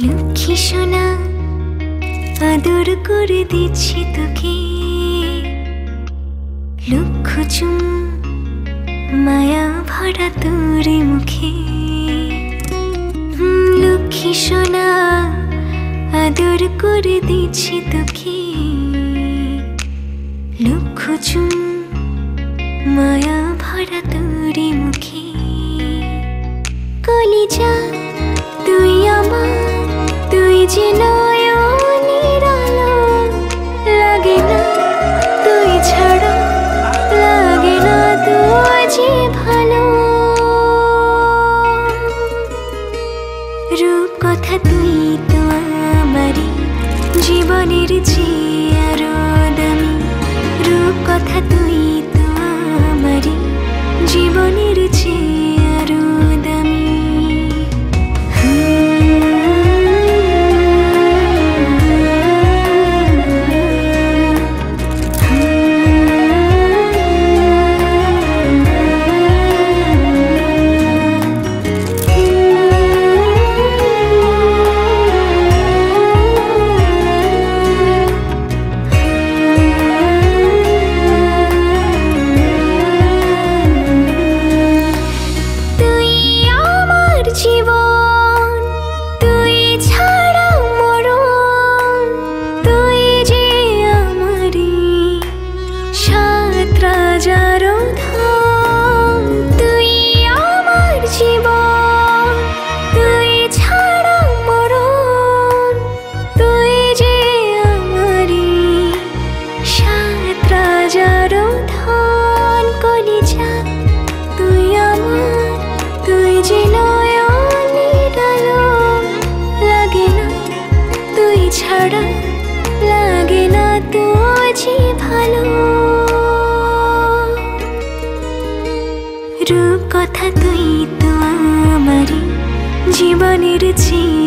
লক্ষ্মী সোনা আদর করে দিচ্ছি তোকে, লক্ষ চুম মায়া ভরা তোর মুখে। লক্ষ্মী সোনা আদর করে দিচ্ছি তোকে, লক্ষ চুম মায়া ভরা তোর মুখে। কলিজা তুই আমার, তুই যে নয়নের আলো, লাগে না তুই ছাড়া, লাগে না তুই যে ভালো। রূপ কথা তুই তো আমারই জীবনের চেয়ে আরো দামি, রূপ কথা তুই তো আমারই জীবনের চেয়ে আরো দামি। লাগে না তুই যে ভালো। রূপ কথা তুই তো আমারই জীবনের চেয়ে